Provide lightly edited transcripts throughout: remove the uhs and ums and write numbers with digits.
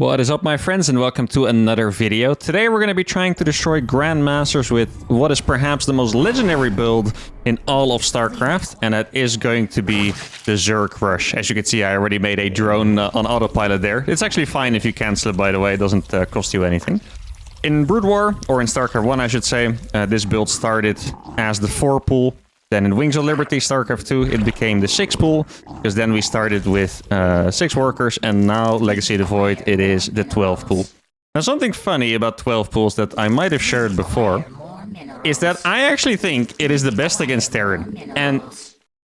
What is up, my friends, and welcome to another video. Today we're going to be trying to destroy Grandmasters with what is perhaps the most legendary build in all of StarCraft, and that is going to be the Zerg Rush. As you can see, I already made a drone on autopilot there. It's actually fine if you cancel it, by the way. It doesn't cost you anything. In Brood War, or in StarCraft 1, I should say, this build started as the 4 pool. Then in Wings of Liberty, StarCraft 2, it became the 6 pool, because then we started with 6 workers, and now Legacy of the Void, it is the 12 pool. Now, something funny about 12 pools that I might have shared before is that I actually think it is the best against Terran. And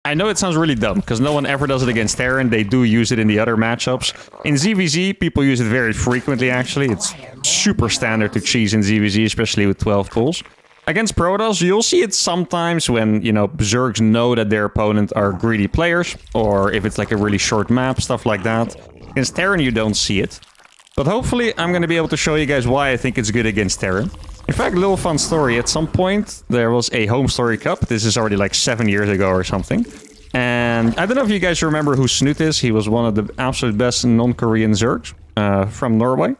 I know it sounds really dumb, because no one ever does it against Terran. They do use it in the other matchups. In ZVZ, people use it very frequently, actually. It's super standard to cheese in ZVZ, especially with 12 pools. Against Protoss, you'll see it sometimes when, you know, Zergs know that their opponent are greedy players, or if it's like a really short map, stuff like that. Against Terran, you don't see it. But hopefully, I'm going to be able to show you guys why I think it's good against Terran. In fact, a little fun story. At some point, there was a Home Story Cup. This is already like 7 years ago or something. And I don't know if you guys remember who Snoot is. He was one of the absolute best non-Korean Zergs from Norway.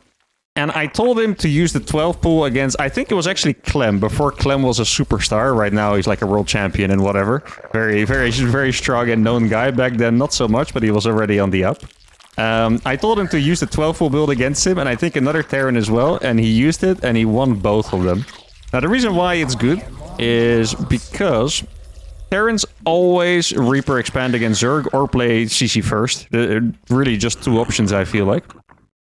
And I told him to use the 12 pool against, I think it was actually Clem, before Clem was a superstar. Right now, he's like a world champion and whatever. Very strong and known guy. Back then, not so much, but he was already on the up. I told him to use the 12 pool build against him, and I think another Terran as well, and he used it, and he won both of them. Now, the reason why it's good is because Terrans always Reaper expand against Zerg or play CC first. Really just two options, I feel like.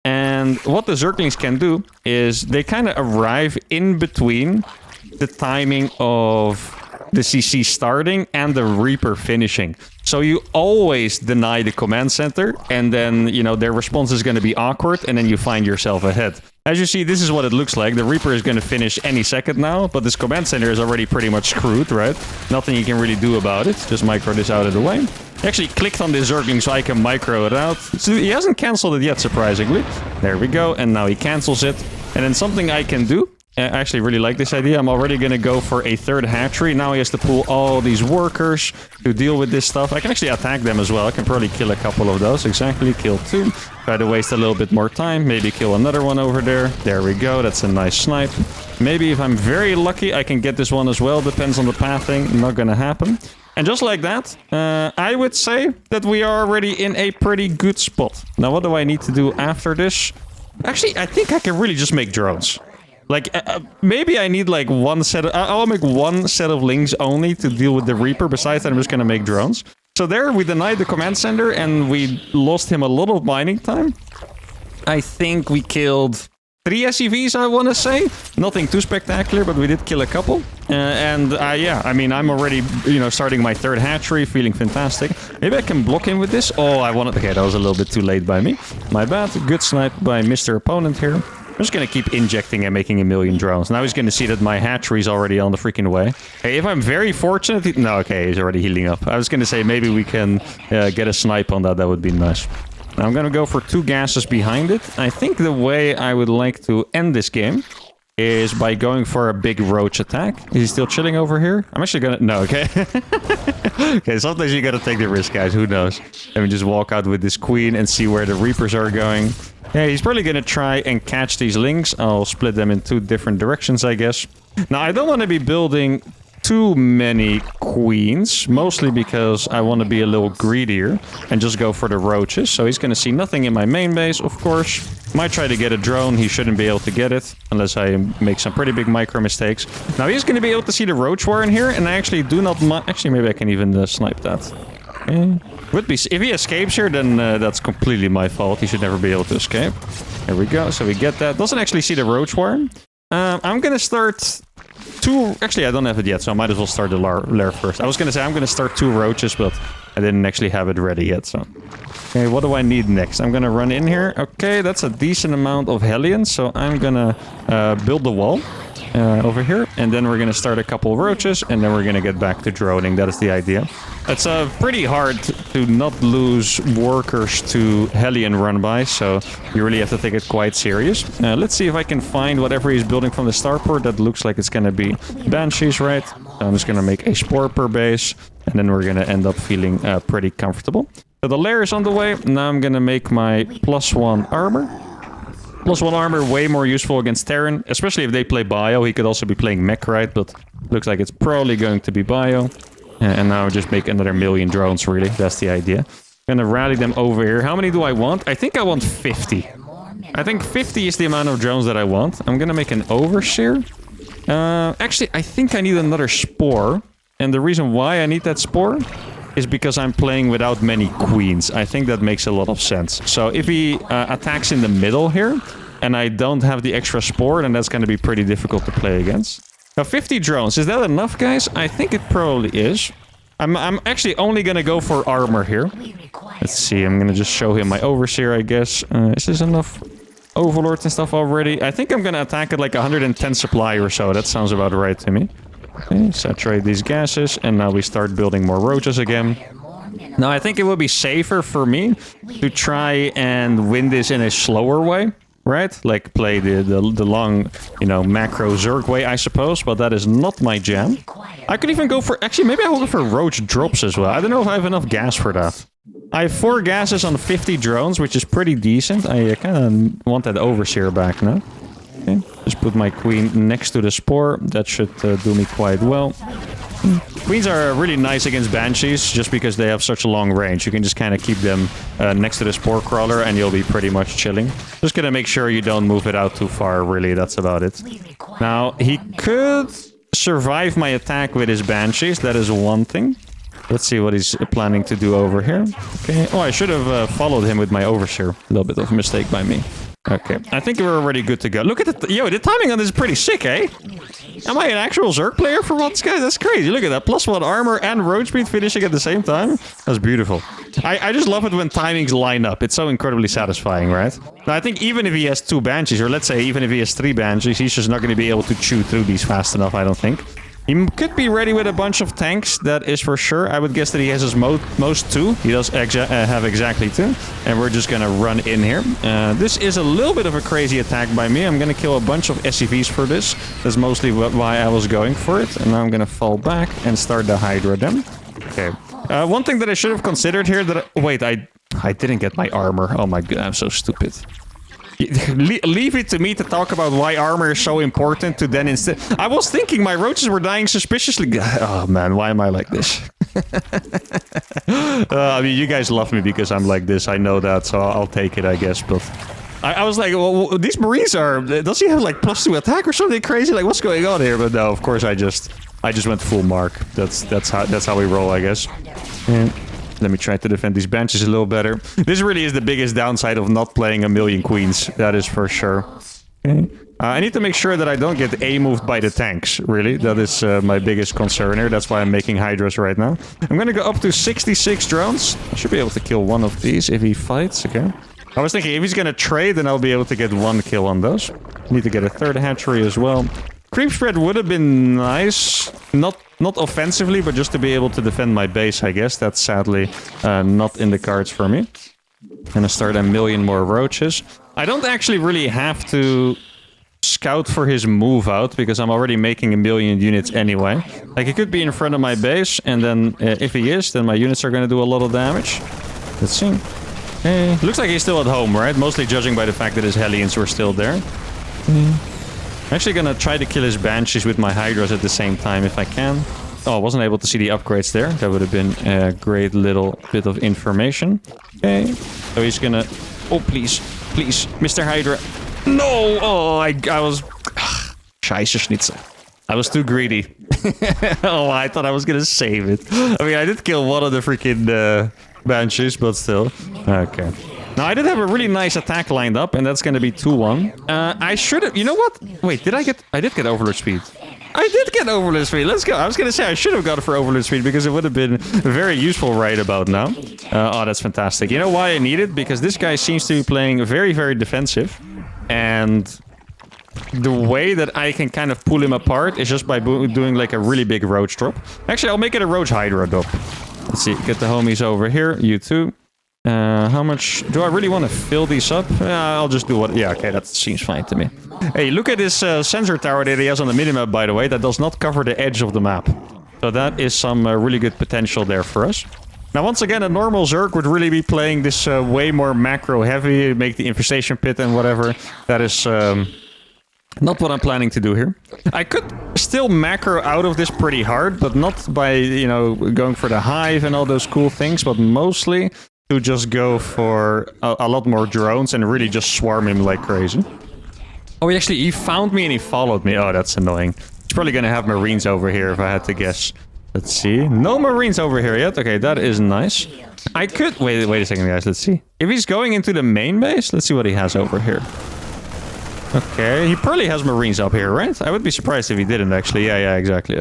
And what the Zerglings can do is they kind of arrive in between the timing of the CC starting and the Reaper finishing. So you always deny the command center, and then, you know, their response is going to be awkward, and then you find yourself ahead. As you see, this is what it looks like. The Reaper is going to finish any second now, but this command center is already pretty much screwed, right? Nothing you can really do about it. Just micro this out of the way. I actually clicked on this Zergling so I can micro it out. So he hasn't cancelled it yet, surprisingly. There we go, and now he cancels it. And then something I can do, I actually really like this idea. I'm already going to go for a third hatchery. Now he has to pull all these workers to deal with this stuff. I can actually attack them as well. I can probably kill a couple of those. Exactly, kill 2. Try to waste a little bit more time. Maybe kill another one over there. There we go. That's a nice snipe. Maybe if I'm very lucky, I can get this one as well. Depends on the pathing. Not going to happen. And just like that, I would say that we are already in a pretty good spot. Now, what do I need to do after this? Actually, I think I can really just make drones. Like, maybe I need like one set of... I'll make one set of links only to deal with the Reaper. Besides that, I'm just going to make drones. So there, we denied the command center and we lost him a lot of mining time. I think we killed 3 SCVs, I want to say. Nothing too spectacular, but we did kill a couple. Yeah, I mean, I'm already, you know, starting my third hatchery, feeling fantastic. Maybe I can block him with this. Oh, I wanted... Okay, that was a little bit too late by me. My bad. Good snipe by Mr. Opponent here. I'm just going to keep injecting and making a million drones. Now he's going to see that my hatchery is already on the freaking way. Hey, if I'm very fortunate... No, okay, he's already healing up. I was going to say maybe we can get a snipe on that. That would be nice. Now I'm going to go for 2 gases behind it. I think the way I would like to end this game is by going for a big roach attack. Is he still chilling over here? I'm actually going to... No, okay. Okay, sometimes you got to take the risk, guys. Who knows? Let me just walk out with this queen and see where the Reapers are going. Yeah, he's probably going to try and catch these links. I'll split them in 2 different directions, I guess. Now, I don't want to be building too many queens, mostly because I want to be a little greedier and just go for the roaches. So he's going to see nothing in my main base, of course. Might try to get a drone. He shouldn't be able to get it unless I make some pretty big micro mistakes. Now he's going to be able to see the roach warren here, and I actually do not... Actually, maybe I can even snipe that. Okay. Would be... If he escapes here, then that's completely my fault. He should never be able to escape. There we go. So we get that. Doesn't actually see the roach warren. I'm going to start... 2... Actually, I don't have it yet, so I might as well start the lair first. I was going to say I'm going to start 2 roaches, but I didn't actually have it ready yet, so... Okay, what do I need next? I'm going to run in here. Okay, that's a decent amount of Hellions, so I'm going to build the wall over here. And then we're going to start a couple roaches, and then we're going to get back to droning. That is the idea. It's pretty hard to not lose workers to Hellion run by, so you really have to take it quite serious. Let's see if I can find whatever he's building from the starport. That looks like it's going to be Banshees, right? So I'm just going to make a Spore per base, and then we're going to end up feeling pretty comfortable. So the lair is on the way. Now I'm going to make my +1 armor. +1 armor, way more useful against Terran, especially if they play Bio. He could also be playing Mech, right? But looks like it's probably going to be Bio. And now just make another 1,000,000 drones, really. That's the idea. Gonna rally them over here. How many do I want? I think I want 50. I think 50 is the amount of drones that I want. I'm gonna make an Overseer. Actually, I think I need another Spore. And the reason why I need that Spore is because I'm playing without many queens. I think that makes a lot of sense. So if he attacks in the middle here, and I don't have the extra Spore, then that's going to be pretty difficult to play against. Now, 50 drones. Is that enough, guys? I think it probably is. I'm actually only going to go for armor here. Let's see. I'm going to just show him my Overseer, I guess. Is this enough Overlords and stuff already? I think I'm going to attack at like 110 supply or so. That sounds about right to me. Okay, saturate these gases, and now we start building more roaches again. Now, I think it would be safer for me to try and win this in a slower way, right? Like play the long, you know, macro Zerg way, I suppose, but that is not my jam. I could even go for... Actually, maybe I will go for roach drops as well. I don't know if I have enough gas for that. I have 4 gases on 50 drones, which is pretty decent. I kind of want that Overseer back now. Okay, just put my queen next to the Spore. That should do me quite well. Queens are really nice against Banshees, just because they have such a long range. You can just kind of keep them next to the Spore Crawler, and you'll be pretty much chilling. Just gonna make sure you don't move it out too far, really. That's about it. Now, he could survive my attack with his Banshees. That is one thing. Let's see what he's planning to do over here. Okay. Oh, I should have followed him with my Overseer. A little bit of a mistake by me. Okay, I think we're already good to go. Look at the... Yo, the timing on this is pretty sick, eh? Am I an actual Zerg player for once, guys? That's crazy. Look at that. +1 armor and road speed finishing at the same time. That's beautiful. I just love it when timings line up. It's so incredibly satisfying, right? Now, I think even if he has 2 Banshees, or let's say even if he has 3 Banshees, he's just not going to be able to chew through these fast enough, I don't think. He could be ready with a bunch of tanks, that is for sure. I would guess that he has his most 2. He does have exactly 2. And we're just gonna run in here. This is a little bit of a crazy attack by me. I'm gonna kill a bunch of SCVs for this. That's mostly why I was going for it. And now I'm gonna fall back and start the Hydra then. Okay. One thing that I should have considered here that... Wait, I didn't get my armor. Oh my god, I'm so stupid. Leave it to me to talk about why armor is so important to then instead... I was thinking my roaches were dying suspiciously... Oh man, why am I like this? I mean, you guys love me because I'm like this. I know that, so I'll take it, I guess. But I was like, well, these Marines are... Does he have like +2 attack or something crazy? Like, what's going on here? But no, of course I just went full mark. That's how we roll, I guess. And let me try to defend these benches a little better. This really is the biggest downside of not playing 1,000,000 queens. That is for sure. Okay. I need to make sure that I don't get A-moved by the tanks, really. That is my biggest concern here. That's why I'm making Hydras right now. I'm going to go up to 66 drones. I should be able to kill one of these if he fights. Okay. I was thinking if he's going to trade, then I'll be able to get 1 kill on those. Need to get a 3rd hatchery as well. Creep spread would have been nice. Not offensively, but just to be able to defend my base, I guess. That's sadly not in the cards for me. Gonna start 1,000,000 more roaches. I don't actually really have to scout for his move out, because I'm already making 1,000,000 units anyway. Like, he could be in front of my base, and then if he is, then my units are gonna do a lot of damage. Let's see. Hey, looks like he's still at home, right? Mostly judging by the fact that his Hellions were still there. I'm actually gonna try to kill his Banshees with my Hydras at the same time if I can. Oh, I wasn't able to see the upgrades there. That would have been a great little bit of information. Okay. So he's gonna... Oh, please. Please. Mr. Hydra. No! Oh, I was... Scheiße Schnitzel. I was too greedy. Oh, I thought I was gonna save it. I mean, I did kill one of the freaking Banshees, but still. Okay. Now, I did have a really nice attack lined up, and that's going to be 2-1. I should have... You know what? Wait, did I get... I did get Overlord Speed. I did get Overlord Speed. Let's go. I was going to say I should have got it for Overlord Speed, because it would have been very useful right about now. Oh, that's fantastic. You know why I need it? Because this guy seems to be playing very, very defensive. And the way that I can kind of pull him apart is just by doing like a really big roach drop. Actually, I'll make it a roach Hydra drop. Let's see. Get the homies over here. You too. How much... Do I really want to fill these up? I'll just do what... Yeah, okay, that seems fine to me. Hey, look at this sensor tower that he has on the minimap, by the way. That does not cover the edge of the map. So that is some really good potential there for us. Now, once again, a normal Zerg would really be playing this way more macro heavy, make the infestation pit and whatever. That is not what I'm planning to do here. I could still macro out of this pretty hard, but not by, you know, going for the hive and all those cool things, but mostly to just go for a lot more drones and really just swarm him like crazy. Oh, he found me and he followed me. Oh, that's annoying. He's probably gonna have Marines over here if I had to guess. Let's see. No Marines over here yet. Okay, that is nice. I could... Wait a second, guys. Let's see. If he's going into the main base, let's see what he has over here. Okay, he probably has Marines up here, right? I would be surprised if he didn't, actually. Yeah, exactly.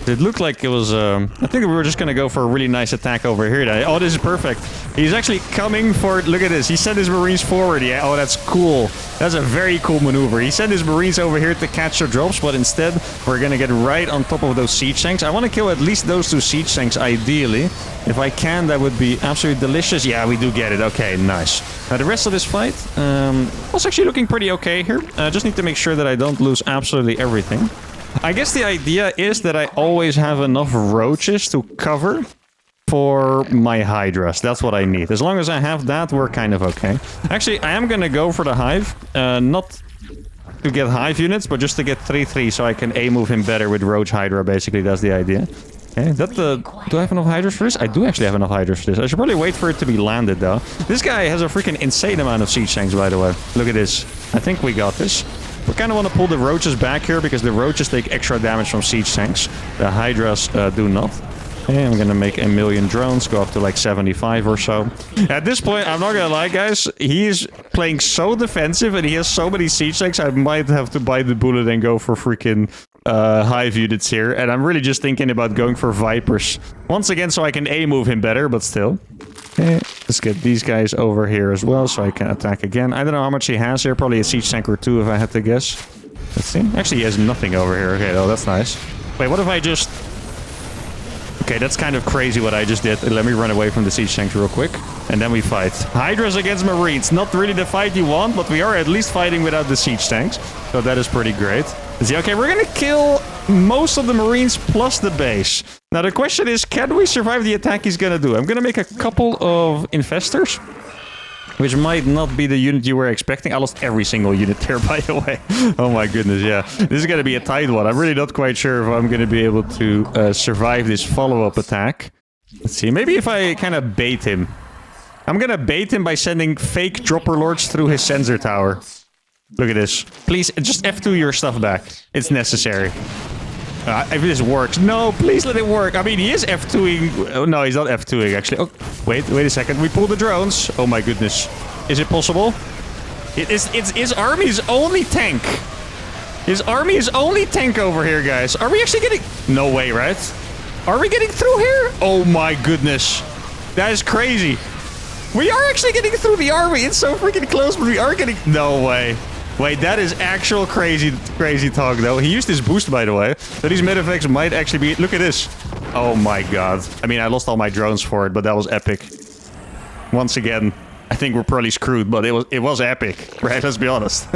It looked like it was... I think we were just going to go for a really nice attack over here. Oh, this is perfect. He's actually coming for... Look at this. He sent his Marines forward. Yeah, oh, that's cool. That's a very cool maneuver. He sent his Marines over here to catch the drops, but instead, we're going to get right on top of those siege tanks. I want to kill at least those 2 siege tanks, ideally. If I can, that would be absolutely delicious. Yeah, we do get it. Okay, nice. Now, the rest of this fight was actually looking pretty okay here. I just need to make sure that I don't lose absolutely everything. I guess the idea is that I always have enough roaches to cover for my hydras. That's what I need. As long as I have that, we're kind of okay. Actually, I am going to go for the hive. Not to get hive units, but just to get 3-3 so I can A-move him better with roach hydra, basically. That's the idea. Okay, do I have enough hydras for this? I do actually have enough hydras for this. I should probably wait for it to be landed, though. This guy has a freaking insane amount of siege tanks, by the way. Look at this. I think we got this. We kind of want to pull the roaches back here because the roaches take extra damage from siege tanks. The hydras do not. Okay, I'm gonna make 1 million drones, go up to like 75 or so. At this point, I'm not gonna lie, guys, he's playing so defensive and he has so many siege tanks, I might have to bite the bullet and go for freaking hive units here. And I'm really just thinking about going for Vipers. Once again, so I can A-move him better, but still. Okay, let's get these guys over here as well so I can attack again. I don't know how much he has here, probably a siege tank or 2 if I had to guess. Let's see. Actually, he has nothing over here. Okay, oh, that's nice. Wait, what if I just... Okay, that's kind of crazy what I just did. Let me run away from the siege tanks real quick. And then we fight. Hydras against Marines. Not really the fight you want, but we are at least fighting without the siege tanks. So that is pretty great. Let's see, okay, we're gonna kill most of the Marines plus the base. Now the question is, can we survive the attack he's gonna do? I'm gonna make a couple of infestors. Which might not be the unit you were expecting. I lost every single unit there, by the way. Oh my goodness, yeah. This is going to be a tight one. I'm really not quite sure if I'm going to be able to survive this follow-up attack. Let's see. Maybe if I kind of bait him. I'm going to bait him by sending fake dropper lords through his sensor tower. Look at this. Please, just F2 your stuff back. It's necessary. If this works. No, please let it work. I mean, he is F2ing. Oh, no, he's not F2ing, actually. Oh, wait a second. We pull the drones. Oh, my goodness. Is it possible? It's his army's only tank. His army is only tank over here, guys. Are we actually getting... No way, right? Are we getting through here? Oh, my goodness. That is crazy. We are actually getting through the army. It's so freaking close, but we are getting... No way. Wait, that is actual crazy talk, though. He used his boost, by the way. So these medeffects might actually be... Look at this. Oh my god. I mean, I lost all my drones for it, but that was epic. Once again, I think we're probably screwed, but it was epic, right? Let's be honest.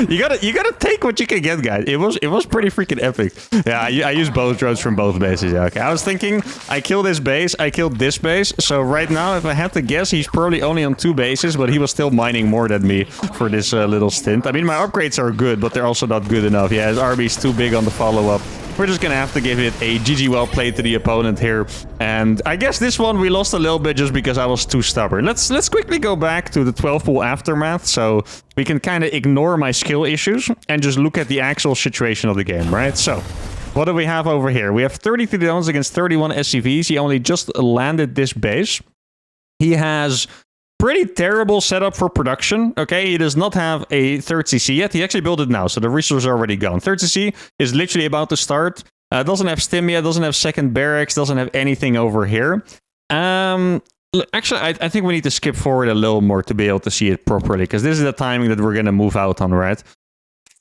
you gotta take what you can get, guys. It was pretty freaking epic. Yeah, I used both drones from both bases. Yeah, okay. I was thinking, I killed this base, I killed this base. So right now, if I had to guess, he's probably only on 2 bases, but he was still mining more than me for this little stint. I mean, my upgrades are good, but they're also not good enough. Yeah, his army's too big on the follow-up. We're just gonna have to give it a GG well played to the opponent here. And I guess this one we lost a little bit just because I was too stubborn. Let's quickly go back to the 12-pool aftermath so we can kind of ignore my skill issues and just look at the actual situation of the game, right? So, what do we have over here? We have 33 drones against 31 SCVs. He only just landed this base. He has... pretty terrible setup for production, okay? He does not have a 3rd CC yet. He actually built it now, so the resources are already gone. 3rd CC is literally about to start. Doesn't have stim yet, doesn't have 2nd barracks, doesn't have anything over here. Actually, I think we need to skip forward a little more to be able to see it properly, because this is the timing that we're going to move out on, right?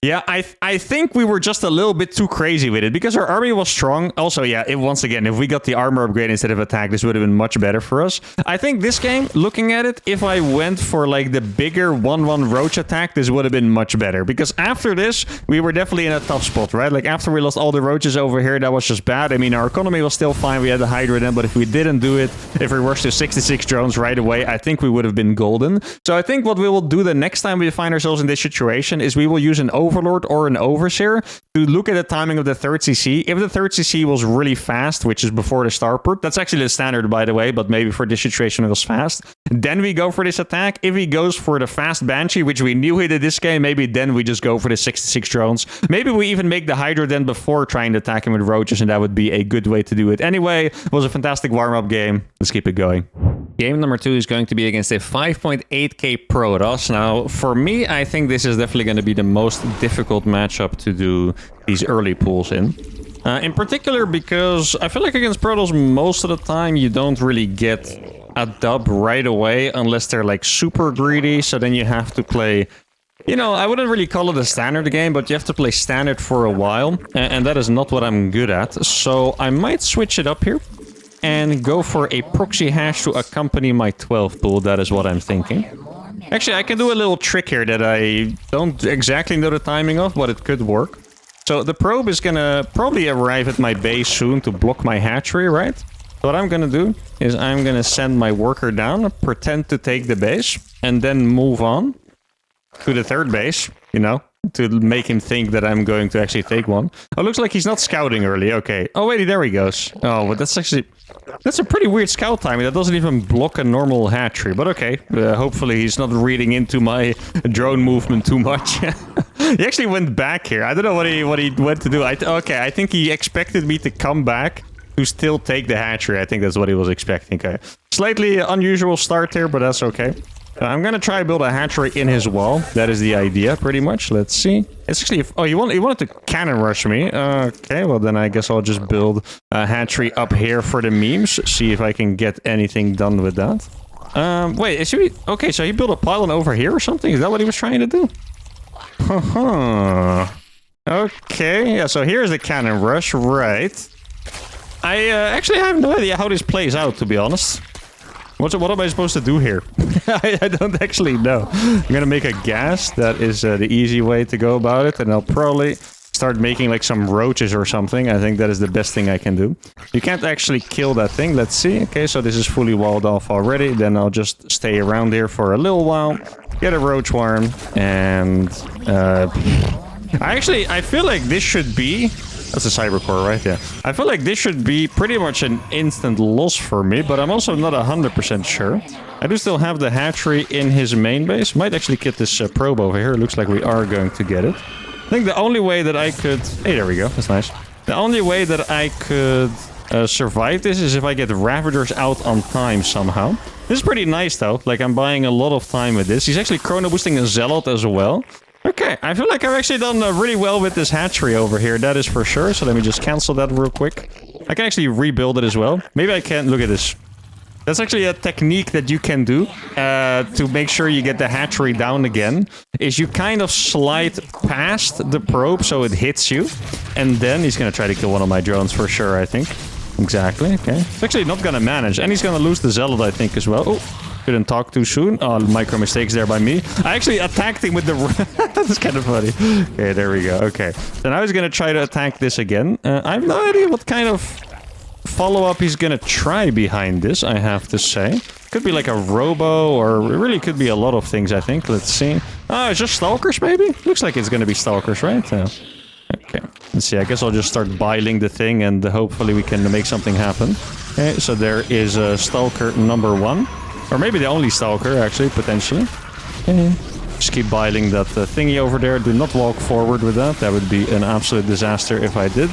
Yeah, I think we were just a little bit too crazy with it because our army was strong. Also, yeah, once again, if we got the armor upgrade instead of attack, this would have been much better for us. I think this game, looking at it, if I went for like the bigger 1-1 roach attack, this would have been much better. Because after this, we were definitely in a tough spot, right? Like after we lost all the roaches over here, that was just bad. I mean, our economy was still fine. We had the Hydra then, but if we didn't do it, if we rushed to 66 drones right away, I think we would have been golden. So I think what we will do the next time we find ourselves in this situation is we will use an Overlord or an Overseer to look at the timing of the third CC. If the third CC was really fast, which is before the starport, that's actually the standard, by the way, but maybe for this situation it was fast, then we go for this attack. If he goes for the fast Banshee, which we knew he did this game, maybe then we just go for the 66 drones. Maybe we even make the Hydra then before trying to attack him with roaches, and that would be a good way to do it. Anyway, it was a fantastic warm-up game. Let's keep it going. Game number 2 is going to be against a 5.8k Protoss. Now, for me, I think this is definitely going to be the most difficult matchup to do these early pulls in particular because I feel like against Protoss, most of the time, you don't really get a dub right away unless they're like super greedy. So then you have to play, you know, I wouldn't really call it a standard game, but you have to play standard for a while. And that is not what I'm good at. So I might switch it up here and go for a proxy hash to accompany my 12 pool. That is what I'm thinking. Actually, I can do a little trick here that I don't exactly know the timing of, but it could work. So the probe is gonna probably arrive at my base soon to block my hatchery, right? So what I'm gonna do is I'm gonna send my worker down, pretend to take the base, and then move on to the third base, you know, to make him think that I'm going to actually take one. Oh, looks like he's not scouting early. Okay. Oh, wait, there he goes. Oh, but that's actually... That's a pretty weird scout timing. That doesn't even block a normal hatchery. But okay. Hopefully he's not reading into my drone movement too much. He actually went back here. I don't know what he went to do. Okay, I think he expected me to come back to still take the hatchery. I think that's what he was expecting. Okay. Slightly unusual start here, but that's okay. I'm gonna try to build a hatchery in his wall. That is the idea, pretty much. Let's see. It's actually... Oh, he wanted to cannon rush me. Okay, well then I guess I'll just build a hatchery up here for the memes. See if I can get anything done with that. Wait, is he... Okay, so he built a pylon over here or something? Is that what he was trying to do? Okay, yeah, so here's the cannon rush, right. I actually have no idea how this plays out, to be honest. What am I supposed to do here? I don't actually know. I'm gonna make a gas. That is the easy way to go about it. And I'll probably start making like some roaches or something. I think that is the best thing I can do. You can't actually kill that thing. Let's see. Okay, so this is fully walled off already. Then I'll just stay around here for a little while. Get a roach worm. And... I feel like this should be... That's a cybercore, right? Yeah. I feel like this should be pretty much an instant loss for me, but I'm also not 100% sure. I do still have the hatchery in his main base. Might actually get this probe over here. Looks like we are going to get it. I think the only way that I could... Hey, there we go. That's nice. The only way that I could survive this is if I get Ravagers out on time somehow. This is pretty nice, though. Like, I'm buying a lot of time with this. He's actually chrono boosting a Zealot as well. Okay, I feel like I've actually done really well with this hatchery over here, that is for sure. So let me just cancel that real quick. I can actually rebuild it as well. Maybe I can't. Look at this. That's actually a technique that you can do to make sure you get the hatchery down again. Is you kind of slide past the probe so it hits you. And then he's going to try to kill one of my drones for sure, I think. Exactly, okay. It's actually not going to manage. And he's going to lose the Zealot, I think, as well. Oh. Couldn't talk too soon. Oh, micro mistakes there by me. I actually attacked him with the... That's kind of funny. Okay, there we go. Okay. Then I was going to try to attack this again. I have no idea what kind of follow-up he's going to try behind this, I have to say. Could be like a robo, or it really could be a lot of things, I think. Let's see. Oh, it's just stalkers, maybe? Looks like it's going to be stalkers, right? Okay. Let's see. I guess I'll just start biling the thing, and hopefully we can make something happen. Okay, so there is stalker number 1. Or maybe the only stalker, actually, potentially. Okay. Just keep biling that thingy over there. Do not walk forward with that. That would be an absolute disaster if I did.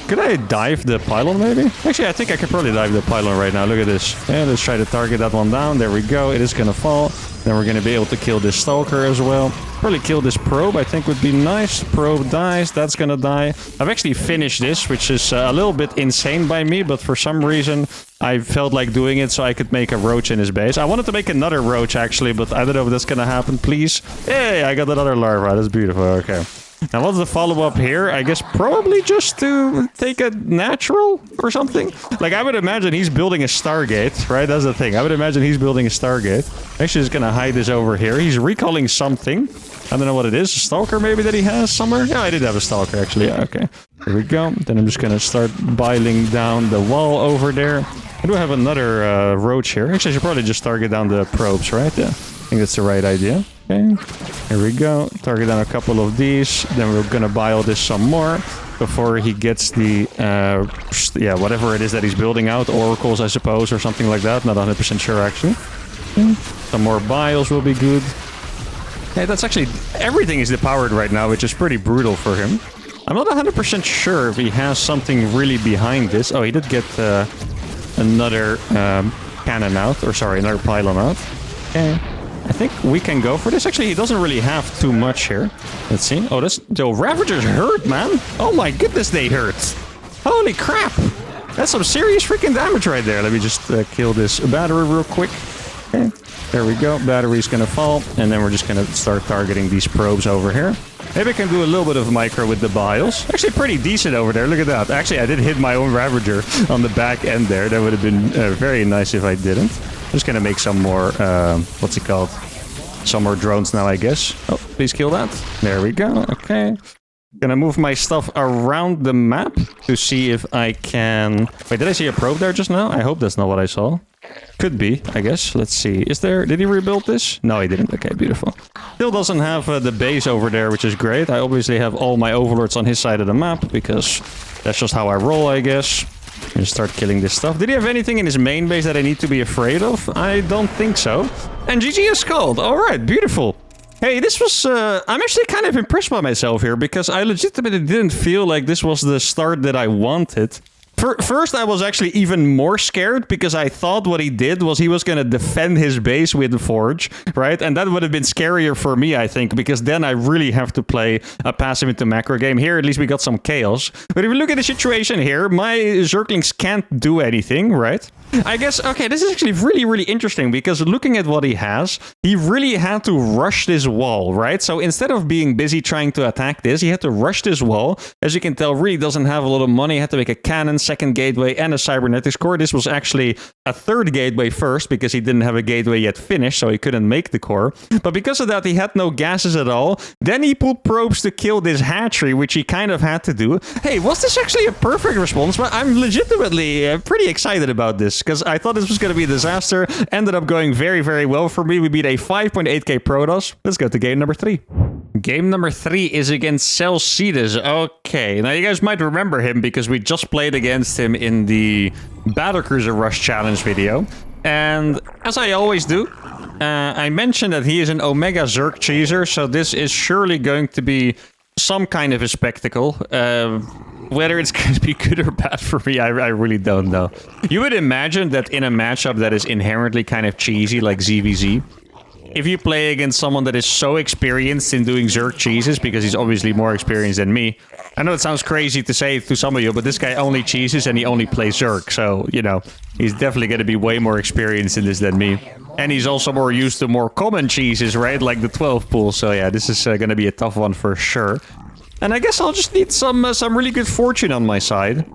Could I dive the pylon, maybe? Actually, I think I could probably dive the pylon right now. Look at this. Yeah, let's try to target that one down. There we go. It is going to fall. Then we're going to be able to kill this Stalker as well. Probably kill this Probe, I think would be nice. Probe dies, that's going to die. I've actually finished this, which is a little bit insane by me, but for some reason I felt like doing it so I could make a roach in his base. I wanted to make another roach actually, but I don't know if that's going to happen, please. Hey, I got another larva, that's beautiful, okay. Now what's the follow-up here? I guess probably just to take a natural or something. Like I would imagine he's building a Stargate, right? That's the thing. I would imagine he's building a Stargate. Actually, just gonna hide this over here. He's recalling something. I don't know what it is. A Stalker maybe that he has somewhere? Yeah, I did have a Stalker actually. Yeah, okay. Here we go. Then I'm just gonna start biling down the wall over there. I do have another roach here. Actually, I should probably just target down the probes, right? Yeah. I think that's the right idea. Okay, here we go. Target down a couple of these. Then we're gonna bile this some more before he gets the, yeah, whatever it is that he's building out. Oracles, I suppose, or something like that. Not 100% sure, actually. Okay. Some more biles will be good. Hey, that's actually... Everything is depowered right now, which is pretty brutal for him. I'm not 100% sure if he has something really behind this. Oh, he did get another cannon out. Or sorry, another pylon out. Okay. I think we can go for this. Actually, he doesn't really have too much here. Let's see. Oh, the Ravagers hurt, man. Oh my goodness, they hurt. Holy crap. That's some serious freaking damage right there. Let me just kill this battery real quick. Okay. There we go. Battery's gonna fall. And then we're just gonna start targeting these probes over here. Maybe I can do a little bit of micro with the biles. Actually, pretty decent over there. Look at that. Actually, I did hit my own Ravager on the back end there. That would have been very nice if I didn't. I'm just gonna make some more, what's it called? Some more drones now, I guess. Oh, please kill that. There we go. Okay. Gonna move my stuff around the map to see if I can... Wait, did I see a probe there just now? I hope that's not what I saw. Could be, I guess. Let's see. Is there... Did he rebuild this? No, he didn't. Okay, beautiful. Still doesn't have the base over there, which is great. I obviously have all my overlords on his side of the map because that's just how I roll, I guess. And start killing this stuff. Did he have anything in his main base that I need to be afraid of? I don't think so. And GG is called. Alright, beautiful. Hey, this was... I'm actually kind of impressed by myself here because I legitimately didn't feel like this was the start that I wanted. First, I was actually even more scared because I thought what he did was he was going to defend his base with the Forge, right? And that would have been scarier for me, I think, because then I really have to play a passive into macro game. Here, at least we got some chaos. But if you look at the situation here, my Zerglings can't do anything, right? I guess, okay, this is actually really, really interesting because looking at what he has, he really had to rush this wall, right? So instead of being busy trying to attack this, he had to rush this wall. As you can tell, really doesn't have a lot of money. He had to make a cannon, second gateway, and a cybernetics core. This was actually a third gateway first because he didn't have a gateway yet finished, so he couldn't make the core. But because of that, he had no gases at all. Then he put probes to kill this hatchery, which he kind of had to do. Hey, was this actually a perfect response? But I'm legitimately pretty excited about this because I thought this was going to be a disaster. Ended up going very, very well for me. We beat a 5.8k Protoss. Let's go to game number 3. Game number 3 is against Celsius. Okay, now you guys might remember him because we just played against him in the Battlecruiser Rush Challenge video. And as I always do, I mentioned that he is an Omega Zerg cheeser, so this is surely going to be some kind of a spectacle. Whether it's going to be good or bad for me, I really don't know. You would imagine that in a matchup that is inherently kind of cheesy, like ZVZ, if you play against someone that is so experienced in doing Zerg cheeses, because he's obviously more experienced than me. I know it sounds crazy to say to some of you, but this guy only cheeses and he only plays Zerg. So, you know, he's definitely going to be way more experienced in this than me. And he's also more used to more common cheeses, right? Like the 12 pool. So yeah, this is going to be a tough one for sure. And I guess I'll just need some really good fortune on my side.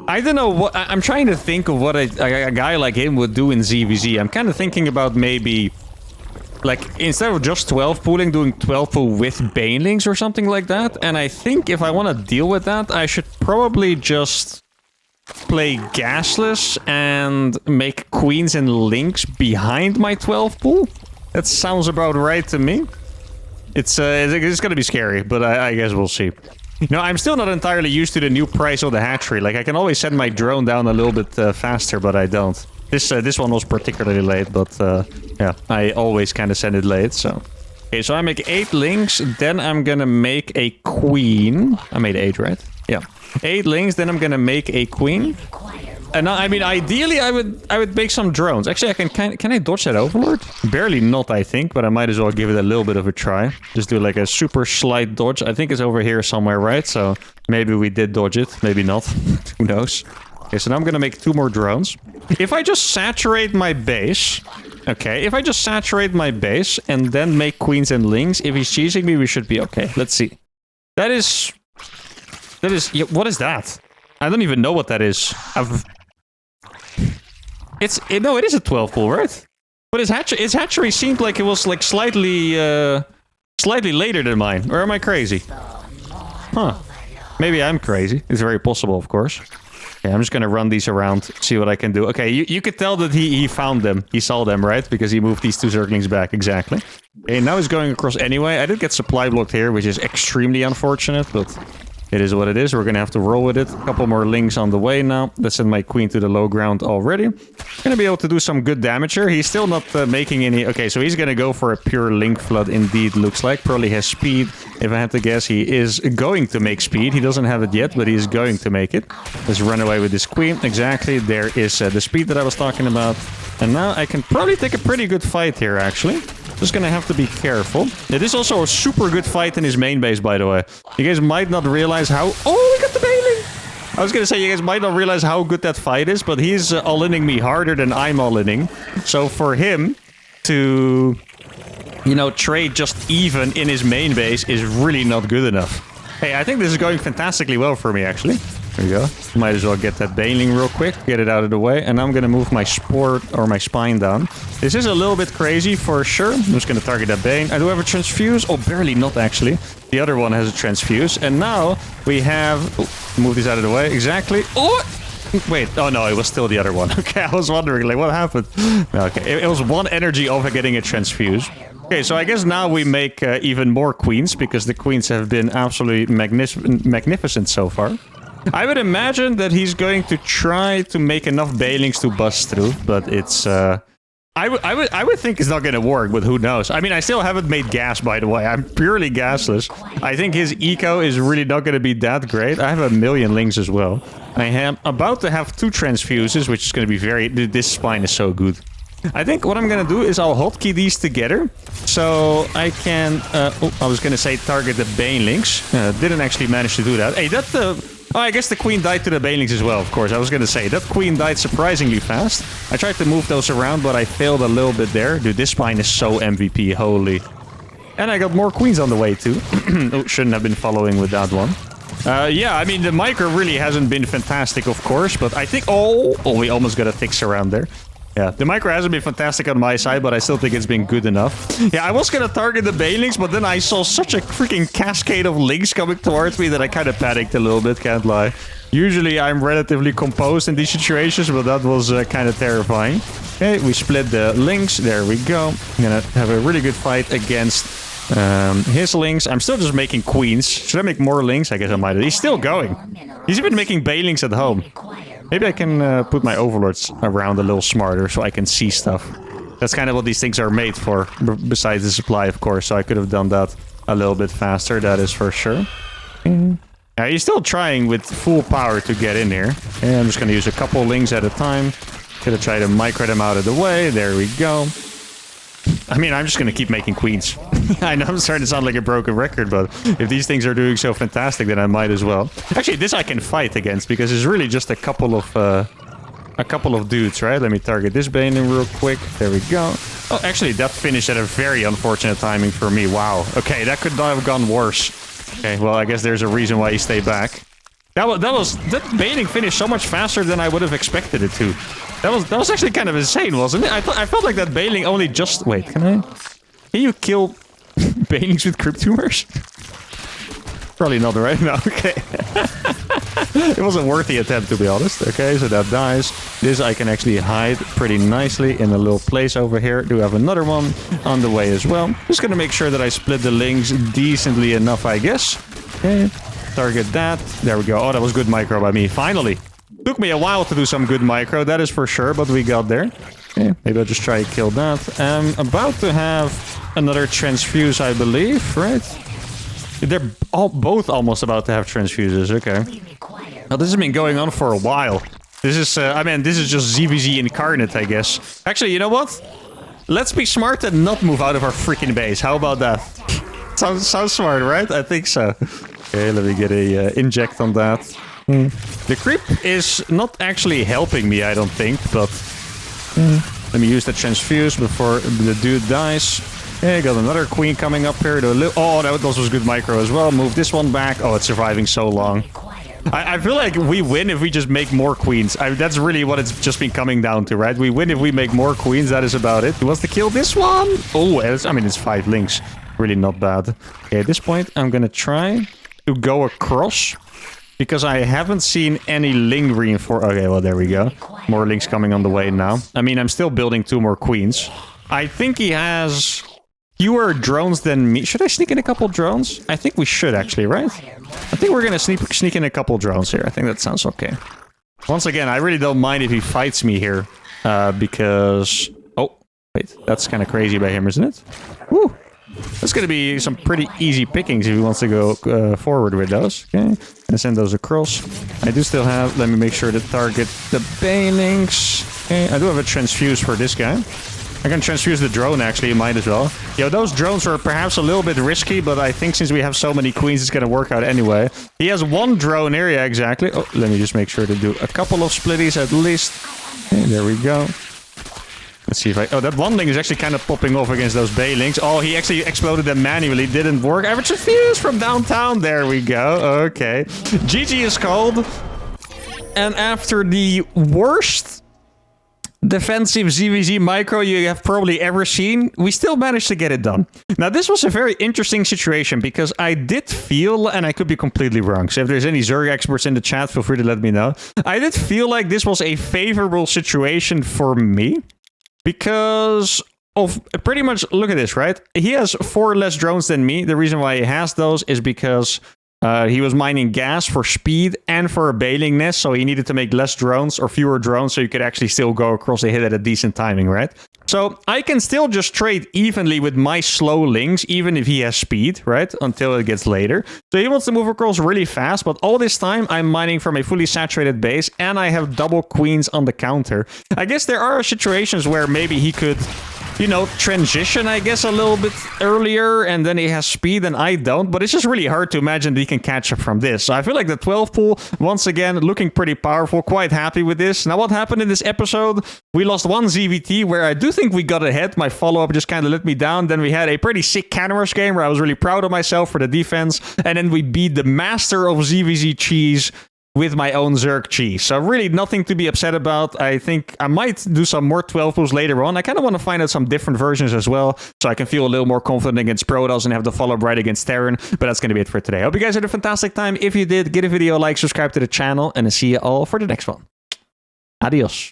I don't know what... I'm trying to think of what a guy like him would do in ZVZ. I'm kind of thinking about maybe... Like, instead of just 12 pooling, doing 12 pool with Banelings or something like that. And I think if I want to deal with that, I should probably just play Gasless and make Queens and Links behind my 12 pool. That sounds about right to me. It's going to be scary, but I guess we'll see. No, I'm still not entirely used to the new price of the hatchery. Like, I can always send my drone down a little bit faster, but I don't. This one was particularly late, but yeah, I always kind of send it late, so... Okay, so I make 8 links, then I'm gonna make a queen. I made 8, right? Yeah. 8 links, then I'm gonna make a queen. And I mean, ideally, I would make some drones. Actually, can I dodge that Overlord? Barely not, I think, but I might as well give it a little bit of a try. Just do like a super slight dodge. I think it's over here somewhere, right? So maybe we did dodge it, maybe not. Who knows? Okay, so now I'm gonna make 2 more drones. If I just saturate my base... Okay, if I just saturate my base and then make queens and lings, if he's cheesing me, we should be okay. Let's see. That is... Yeah, what is that? I don't even know what that is. No, it is a 12 pool, right? But its hatchery seemed like it was like slightly later than mine. Or am I crazy? Huh. Maybe I'm crazy. It's very possible, of course. Okay, I'm just gonna run these around, see what I can do. Okay, you could tell that he found them. He saw them, right? Because he moved these 2 Zerglings back, exactly. Okay, now he's going across anyway. I did get supply blocked here, which is extremely unfortunate, but... It is what it is. We're going to have to roll with it. A couple more lings on the way now. Let's send my queen to the low ground already. Going to be able to do some good damage here. He's still not making any... Okay, so he's going to go for a pure link flood indeed, looks like. Probably has speed. If I had to guess, he is going to make speed. He doesn't have it yet, but he is going to make it. Let's run away with this queen. Exactly. There is the speed that I was talking about. And now I can probably take a pretty good fight here, actually. Just gonna have to be careful. It is also a super good fight in his main base, by the way. You guys might not realize how... Oh, we got the bailing! I was gonna say, you guys might not realize how good that fight is, but he's all-inning me harder than I'm all-inning. So for him to, you know, trade just even in his main base is really not good enough. Hey, I think this is going fantastically well for me, actually. There we go. Might as well get that bailing real quick, get it out of the way, and I'm gonna move my sport or my spine down. This is a little bit crazy for sure. I'm just gonna target that bane. I do have a transfuse. Oh, barely not actually. The other one has a transfuse, and now we have... Oh, move this out of the way. Exactly. Oh! Wait, oh no, it was still the other one. Okay, I was wondering, like, what happened? Okay, it was 1 energy of getting a transfuse. Okay, so I guess now we make even more queens, because the queens have been absolutely magnificent so far. I would imagine that he's going to try to make enough bailings to bust through, but it's... I would think it's not going to work, but who knows? I mean, I still haven't made gas, by the way. I'm purely gasless. I think his eco is really not going to be that great. I have 1 million lings as well. I am about to have 2 transfuses, which is going to be very... This spine is so good. I think what I'm going to do is I'll hotkey these together, so I can... I was going to say target the banelings. Didn't actually manage to do that. Hey, that... Oh, I guess the queen died to the banelings as well, of course. I was going to say, that queen died surprisingly fast. I tried to move those around, but I failed a little bit there. Dude, this spine is so MVP, holy. And I got more queens on the way, too. Oh, shouldn't have been following with that one. Yeah, I mean, the micro really hasn't been fantastic, of course, but I think... Oh, we almost got a thick surround there. Yeah, the micro hasn't been fantastic on my side, but I still think it's been good enough. Yeah, I was gonna target the banelings, but then I saw such a freaking cascade of links coming towards me that I kind of panicked a little bit, can't lie. Usually I'm relatively composed in these situations, but that was kind of terrifying. Okay, we split the links. There we go. I'm gonna have a really good fight against his links. I'm still just making queens. Should I make more links? I guess I might. He's still going. He's even making banelings at home. Maybe I can put my overlords around a little smarter so I can see stuff. That's kind of what these things are made for, besides the supply, of course. So I could have done that a little bit faster, that is for sure. Yeah, he's still trying with full power to get in here. And I'm just going to use a couple links at a time. Gonna try to micro them out of the way. There we go. I mean, I'm just going to keep making queens. I know I'm starting to sound like a broken record, but if these things are doing so fantastic, then I might as well. Actually, this I can fight against, because it's really just a couple of dudes, right? Let me target this Bane real quick. There we go. Oh, actually, that finished at a very unfortunate timing for me. Wow. Okay, that could not have gone worse. Okay, well, I guess there's a reason why he stayed back. That baiting finished so much faster than I would have expected it to. That was actually kind of insane, wasn't it? I felt like that bailing only just... Wait, can you kill bailings with crypt tumors? Probably not, right? No, okay. It was a worthy attempt, to be honest. Okay, so that dies. This I can actually hide pretty nicely in a little place over here. Do have another one on the way as well. Just gonna make sure that I split the links decently enough, I guess. Okay, target that. There we go. Oh, that was good micro by me. Finally. Took me a while to do some good micro, that is for sure, but we got there. Okay, maybe I'll just try to kill that. I'm about to have another transfuse, I believe, right? They're both almost about to have transfuses, okay. Now, this has been going on for a while. This is, I mean, this is just ZVZ incarnate, I guess. Actually, you know what? Let's be smart and not move out of our freaking base. How about that? Sounds smart, right? I think so. Okay, let me get a inject on that. The creep is not actually helping me, I don't think, but... let me use the transfuse before the dude dies. Okay, got another queen coming up here. Oh, that was good micro as well. Move this one back. Oh, it's surviving so long. I feel like we win if we just make more queens. That's really what it's just been coming down to, right? We win if we make more queens. That is about it. Who wants to kill this one? Oh, I mean, it's 5 links. Really not bad. Okay, at this point, I'm going to try to go across. Because I haven't seen any Ling reinforce. Okay, well, there we go. More links coming on the way now. I mean, I'm still building 2 more queens. I think he has fewer drones than me. Should I sneak in a couple drones? I think we should, actually, right? I think we're going to sneak in a couple drones here. I think that sounds okay. Once again, I really don't mind if he fights me here. Because... Oh, wait. That's kind of crazy by him, isn't it? Woo! That's going to be some pretty easy pickings if he wants to go forward with those. Okay, and send those across. I do still have... Let me make sure to target the banelings. Okay, I do have a transfuse for this guy. I can transfuse the drone, actually. You might as well. Yo, those drones are perhaps a little bit risky, but I think since we have so many queens, it's going to work out anyway. He has 1 drone area, exactly. Oh, let me just make sure to do a couple of splitties at least. Okay, there we go. Let's see if I... Oh, that one link is actually kind of popping off against those baylings. Oh, he actually exploded them manually. Didn't work. Average fuse from downtown. There we go. Okay. GG is called. And after the worst defensive ZVZ micro you have probably ever seen, we still managed to get it done. Now, this was a very interesting situation because I did feel, and I could be completely wrong, so if there's any Zerg experts in the chat, feel free to let me know. I did feel like this was a favorable situation for me because of pretty much, look at this, right? He has 4 less drones than me. The reason why he has those is because he was mining gas for speed and for a bailing nest, so he needed to make less drones or fewer drones so you could actually still go across the hit at a decent timing, right? So I can still just trade evenly with my slow links, even if he has speed, right? Until it gets later. So he wants to move across really fast, but all this time I'm mining from a fully saturated base and I have double queens on the counter. I guess there are situations where maybe he could, you know, transition, I guess, a little bit earlier, and then he has speed and I don't, but it's just really hard to imagine that he can catch up from this. So I feel like the 12 pool, once again, looking pretty powerful, quite happy with this. Now, what happened in this episode? We lost 1 ZVT, where I do think we got ahead. My follow-up just kind of let me down. Then we had a pretty sick Canvas game where I was really proud of myself for the defense, and then we beat the master of ZVZ cheese with my own Zerg cheese. So really nothing to be upset about. I think I might do some more 12 pools later on. I kind of want to find out some different versions as well, so I can feel a little more confident against Protoss and have the follow-up right against Terran. But that's going to be it for today. Hope you guys had a fantastic time. If you did, give the video a like, subscribe to the channel, and I'll see you all for the next one. Adios.